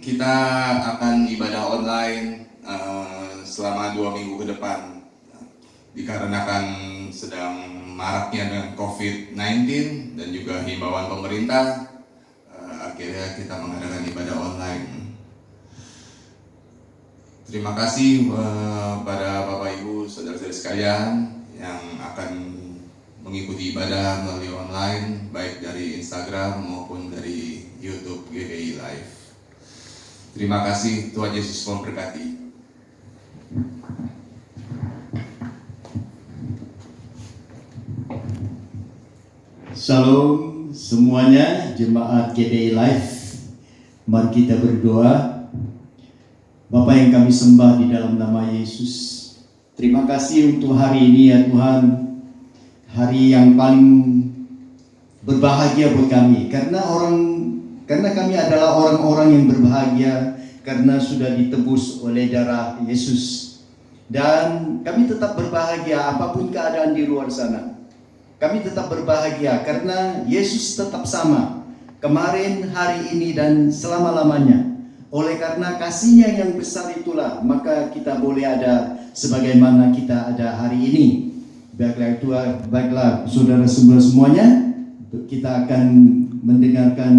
Kita akan ibadah online selama 2 minggu ke depan, dikarenakan sedang maraknya dengan COVID-19 dan juga himbauan pemerintah. Akhirnya kita mengadakan ibadah online. Terima kasih pada Bapak Ibu, saudara-saudari sekalian yang akan mengikuti ibadah melalui online, baik dari Instagram maupun dari YouTube GBI Live. Terima kasih, Tuhan Yesus memberkati. Shalom semuanya, jemaat GBI Live. Mari kita berdoa. Bapa yang kami sembah di dalam nama Yesus, terima kasih untuk hari ini ya Tuhan. Hari yang paling berbahagia buat kami, karena kami adalah orang-orang yang berbahagia karena sudah ditebus oleh darah Yesus. Dan kami tetap berbahagia apapun keadaan di luar sana. Kami tetap berbahagia karena Yesus tetap sama, kemarin, hari ini, dan selama-lamanya. Oleh karena kasih-Nya yang besar itulah, maka kita boleh ada sebagaimana kita ada hari ini. Baiklah saudara-saudara semuanya, kita akan mendengarkan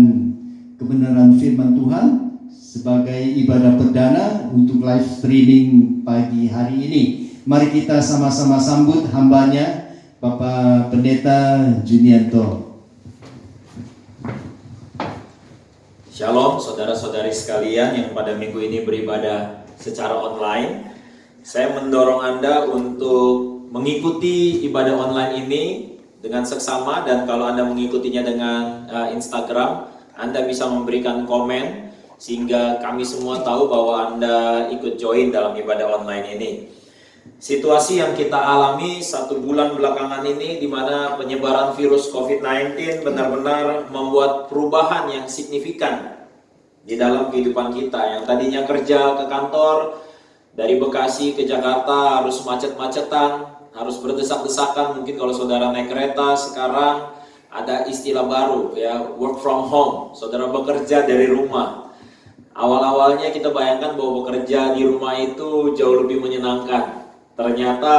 kebenaran firman Tuhan sebagai ibadah perdana untuk live streaming pagi hari ini. Mari kita sama-sama sambut hambanya, Bapak Pendeta Junianto. Shalom saudara-saudari sekalian yang pada minggu ini beribadah secara online. Saya mendorong Anda untuk mengikuti ibadah online ini dengan seksama, dan kalau Anda mengikutinya dengan Instagram, Anda bisa memberikan komen sehingga kami semua tahu bahwa Anda ikut join dalam ibadah online ini. Situasi yang kita alami 1 bulan belakangan ini, di mana penyebaran virus COVID-19 benar-benar membuat perubahan yang signifikan di dalam kehidupan kita. Yang tadinya kerja ke kantor, dari Bekasi ke Jakarta harus macet-macetan, harus berdesak-desakan. Mungkin kalau saudara naik kereta, sekarang ada istilah baru ya, work from home. Saudara bekerja dari rumah. Awal-awalnya kita bayangkan bahwa bekerja di rumah itu jauh lebih menyenangkan. Ternyata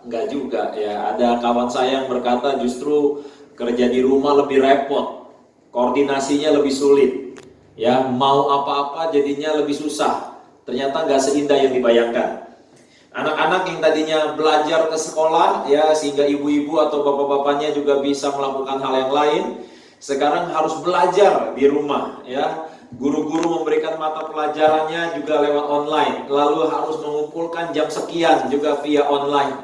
enggak juga ya. Ada kawan saya yang berkata justru kerja di rumah lebih repot, koordinasinya lebih sulit ya, mau apa-apa jadinya lebih susah. Ternyata enggak seindah yang dibayangkan. Anak-anak yang tadinya belajar ke sekolah ya, sehingga ibu-ibu atau bapak-bapaknya juga bisa melakukan hal yang lain, sekarang harus belajar di rumah ya. Guru-guru memberikan mata pelajarannya juga lewat online, lalu harus mengumpulkan jam sekian juga via online.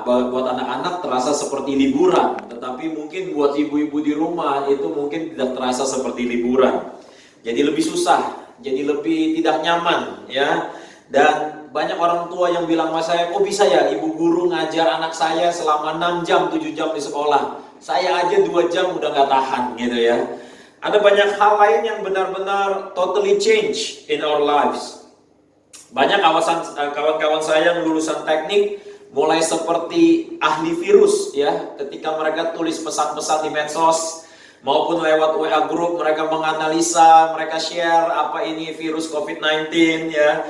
Buat anak-anak terasa seperti liburan, tetapi mungkin buat ibu-ibu di rumah itu mungkin tidak terasa seperti liburan. Jadi lebih susah, jadi lebih tidak nyaman ya. Dan banyak orang tua yang bilang sama saya, kok bisa ya ibu guru ngajar anak saya selama 6 jam, 7 jam di sekolah, saya aja 2 jam udah gak tahan gitu ya. Ada banyak hal lain yang benar-benar totally change in our lives. Banyak kawan-kawan saya yang lulusan teknik, mulai seperti ahli virus ya, ketika mereka tulis pesan-pesan di medsos maupun lewat WA group, mereka menganalisa, mereka share apa ini virus COVID-19 ya.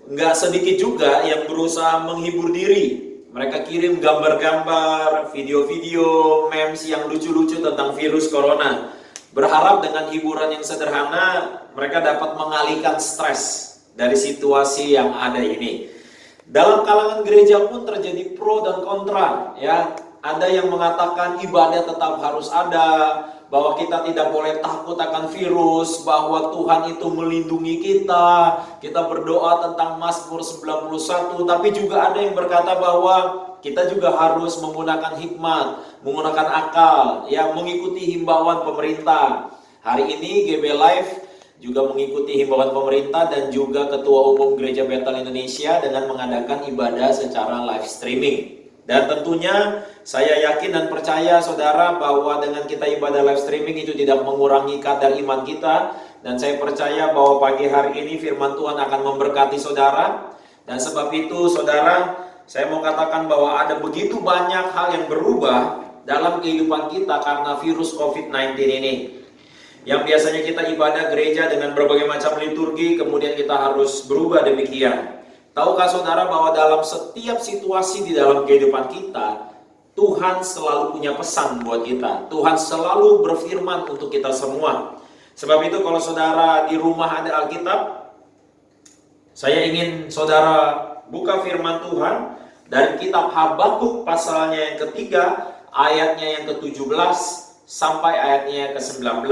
Nggak sedikit juga yang berusaha menghibur diri. Mereka kirim gambar-gambar, video-video, memes yang lucu-lucu tentang virus corona. Berharap dengan hiburan yang sederhana, mereka dapat mengalihkan stres dari situasi yang ada ini. Dalam kalangan gereja pun terjadi pro dan kontra ya. Ada yang mengatakan ibadah tetap harus ada, bahwa kita tidak boleh takut akan virus, bahwa Tuhan itu melindungi kita. Kita berdoa tentang Mazmur 91, tapi juga ada yang berkata bahwa kita juga harus menggunakan hikmat, menggunakan akal, yang mengikuti himbauan pemerintah. Hari ini GB Live juga mengikuti himbauan pemerintah dan juga Ketua Umum Gereja Bethel Indonesia dengan mengadakan ibadah secara live streaming. Dan tentunya saya yakin dan percaya saudara bahwa dengan kita ibadah live streaming itu tidak mengurangi kadar iman kita. Dan saya percaya bahwa pagi hari ini firman Tuhan akan memberkati saudara. Dan sebab itu saudara, saya mau katakan bahwa ada begitu banyak hal yang berubah dalam kehidupan kita karena virus COVID-19 ini. Yang biasanya kita ibadah gereja dengan berbagai macam liturgi, kemudian kita harus berubah demikian. Tahukah saudara bahwa dalam setiap situasi di dalam kehidupan kita, Tuhan selalu punya pesan buat kita. Tuhan selalu berfirman untuk kita semua. Sebab itu kalau saudara di rumah ada Alkitab, saya ingin saudara buka firman Tuhan dari kitab Habakuk pasalnya yang ketiga, ayatnya yang ke-17 sampai ayatnya yang ke-19.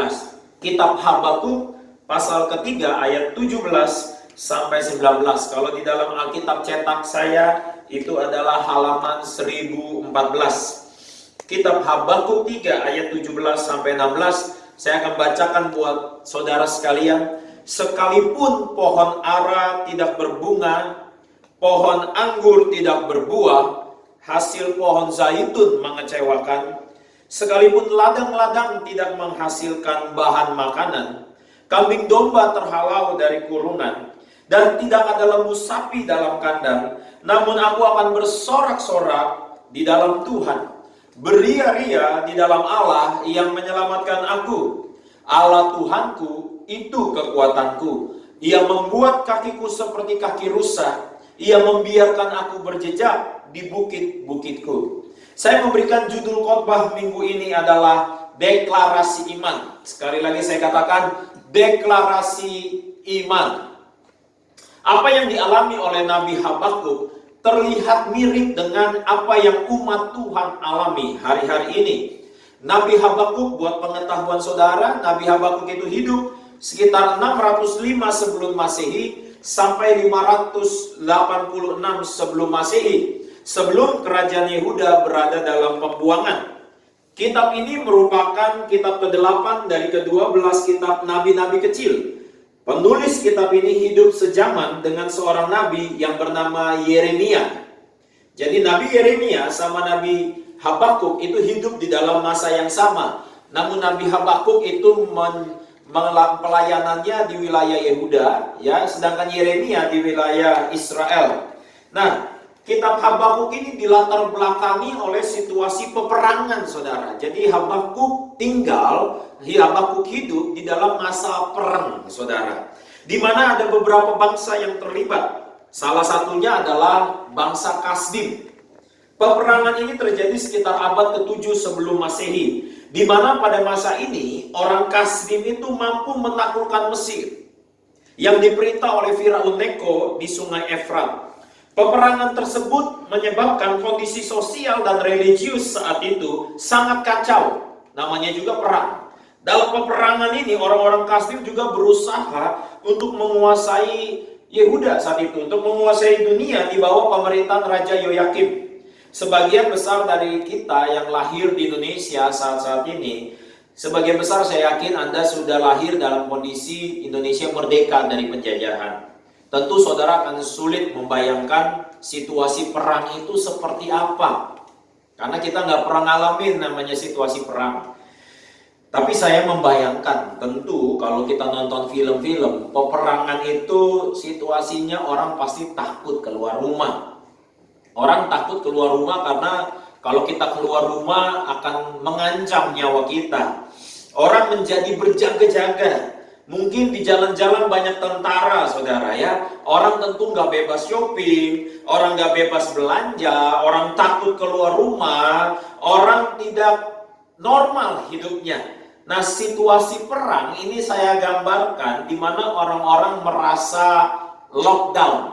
Kitab Habakuk pasal ketiga ayat 17 sampai 19. Kalau di dalam Alkitab cetak saya itu adalah halaman 1014. Kitab Habakuk 3 ayat 17 sampai 16. Saya akan bacakan buat saudara sekalian. Sekalipun pohon ara tidak berbunga, pohon anggur tidak berbuah, hasil pohon zaitun mengecewakan, sekalipun ladang-ladang tidak menghasilkan bahan makanan, kambing domba terhalau dari kurungan, dan tidak ada lembu sapi dalam kandang, namun aku akan bersorak-sorak di dalam Tuhan, beria-ria di dalam Allah yang menyelamatkan aku. Allah Tuhanku itu kekuatanku. Ia membuat kakiku seperti kaki rusa. Ia membiarkan aku berjejak di bukit-bukitku. Saya memberikan judul khotbah minggu ini adalah deklarasi iman. Sekali lagi saya katakan deklarasi iman. Apa yang dialami oleh Nabi Habakuk terlihat mirip dengan apa yang umat Tuhan alami hari-hari ini. Nabi Habakuk, buat pengetahuan saudara, Nabi Habakuk itu hidup sekitar 605 sebelum Masehi sampai 586 sebelum Masehi, sebelum kerajaan Yehuda berada dalam pembuangan. Kitab ini merupakan kitab ke-8 dari ke-12 kitab nabi-nabi kecil. Penulis kitab ini hidup sejaman dengan seorang nabi yang bernama Yeremia. Jadi Nabi Yeremia sama Nabi Habakuk itu hidup di dalam masa yang sama. Namun Nabi Habakuk itu pelayanannya di wilayah Yehuda, ya, sedangkan Yeremia di wilayah Israel. Nah, kitab Habakuk ini dilatar belakangi oleh situasi peperangan, saudara. Jadi Habakuk hidup di dalam masa perang, saudara, di mana ada beberapa bangsa yang terlibat. Salah satunya adalah bangsa Kasdim. Peperangan ini terjadi sekitar abad ke-7 sebelum Masehi, di mana pada masa ini orang Kasdim itu mampu menaklukkan Mesir yang diperintah oleh Firaun Neko di Sungai Efrat. Peperangan tersebut menyebabkan kondisi sosial dan religius saat itu sangat kacau. Namanya juga perang. Dalam peperangan ini orang-orang Kasdim juga berusaha untuk menguasai Yehuda saat itu, untuk menguasai dunia di bawah pemerintahan Raja Yoyakim. Sebagian besar dari kita yang lahir di Indonesia saat-saat ini, sebagian besar saya yakin Anda sudah lahir dalam kondisi Indonesia merdeka dari penjajahan. Tentu saudara akan sulit membayangkan situasi perang itu seperti apa, karena kita nggak pernah ngalamin namanya situasi perang. Tapi saya membayangkan, tentu kalau kita nonton film-film peperangan itu situasinya orang pasti takut keluar rumah. Orang takut keluar rumah karena kalau kita keluar rumah akan mengancam nyawa kita. Orang menjadi berjaga-jaga. Mungkin di jalan-jalan banyak tentara, saudara, ya. Orang tentu nggak bebas shopping, orang nggak bebas belanja, orang takut keluar rumah, orang tidak normal hidupnya. Nah, situasi perang ini saya gambarkan di mana orang-orang merasa lockdown.